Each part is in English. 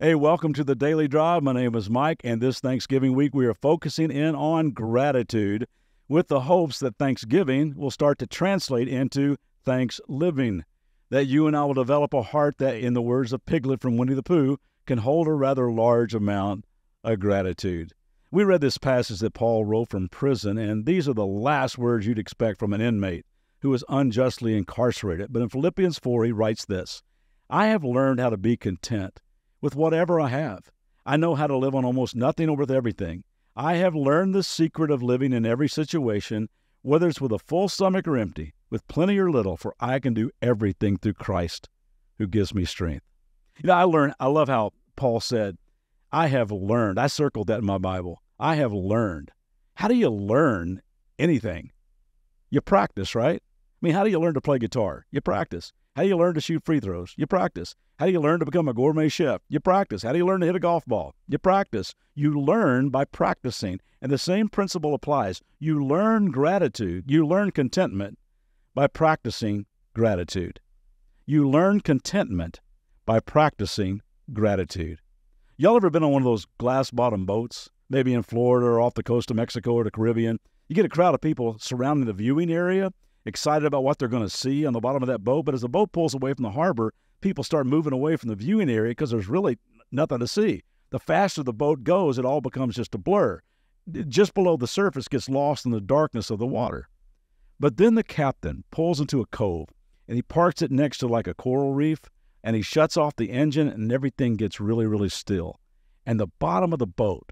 Hey, welcome to the Daily Drive. My name is Mike, and this Thanksgiving week we are focusing in on gratitude with the hopes that Thanksgiving will start to translate into thanks living, that you and I will develop a heart that, in the words of Piglet from Winnie the Pooh, can hold a rather large amount of gratitude. We read this passage that Paul wrote from prison, and these are the last words you'd expect from an inmate who is unjustly incarcerated. But in Philippians 4, he writes this, "I have learned how to be content with whatever I have. I know how to live on almost nothing or with everything. I have learned the secret of living in every situation, whether it's with a full stomach or empty, with plenty or little, for I can do everything through Christ who gives me strength." I love how Paul said, I have learned. I circled that in my Bible. I have learned. How do you learn anything? You practice, right? I mean, how do you learn to play guitar? You practice. How do you learn to shoot free throws? You practice. How do you learn to become a gourmet chef? You practice. How do you learn to hit a golf ball? You practice. You learn by practicing. And the same principle applies. You learn gratitude. You learn contentment by practicing gratitude. You learn contentment by practicing gratitude. Y'all ever been on one of those glass-bottom boats, maybe in Florida or off the coast of Mexico or the Caribbean? You get a crowd of people surrounding the viewing area, excited about what they're going to see on the bottom of that boat. But as the boat pulls away from the harbor, people start moving away from the viewing area because there's really nothing to see. The faster the boat goes, it all becomes just a blur. Just below the surface gets lost in the darkness of the water. But then the captain pulls into a cove, and he parks it next to like a coral reef, and he shuts off the engine, and everything gets really, really still. And the bottom of the boat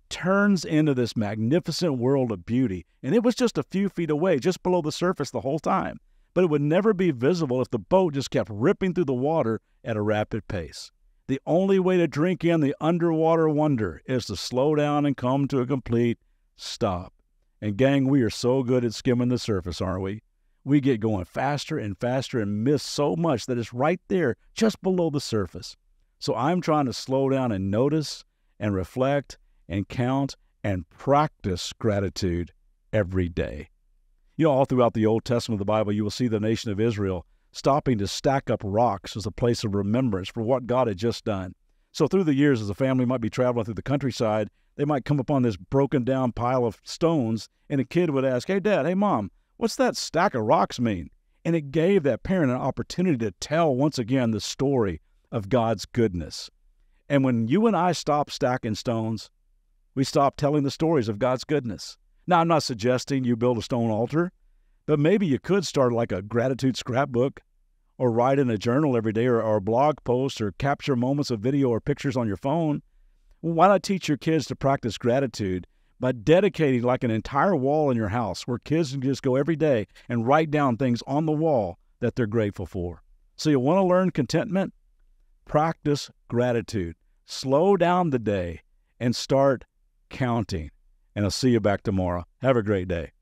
turns into this magnificent world of beauty. And it was just a few feet away, just below the surface the whole time. But it would never be visible if the boat just kept ripping through the water at a rapid pace. The only way to drink in the underwater wonder is to slow down and come to a complete stop. And gang, we are so good at skimming the surface, aren't we? We get going faster and faster and miss so much that it's right there, just below the surface. So I'm trying to slow down and notice and reflect and count and practice gratitude every day. All throughout the Old Testament of the Bible, you will see the nation of Israel stopping to stack up rocks as a place of remembrance for what God had just done. So through the years, as a family might be traveling through the countryside, they might come upon this broken down pile of stones, and a kid would ask, "Hey, Dad, hey, Mom, what's that stack of rocks mean?" And it gave that parent an opportunity to tell once again the story of God's goodness. And when you and I stop stacking stones, we stop telling the stories of God's goodness. Now, I'm not suggesting you build a stone altar, but maybe you could start like a gratitude scrapbook, or write in a journal every day, or a blog post, or capture moments of video or pictures on your phone. Why not teach your kids to practice gratitude by dedicating like an entire wall in your house where kids can just go every day and write down things on the wall that they're grateful for? So you want to learn contentment? Practice gratitude. Slow down the day and start counting. And I'll see you back tomorrow. Have a great day.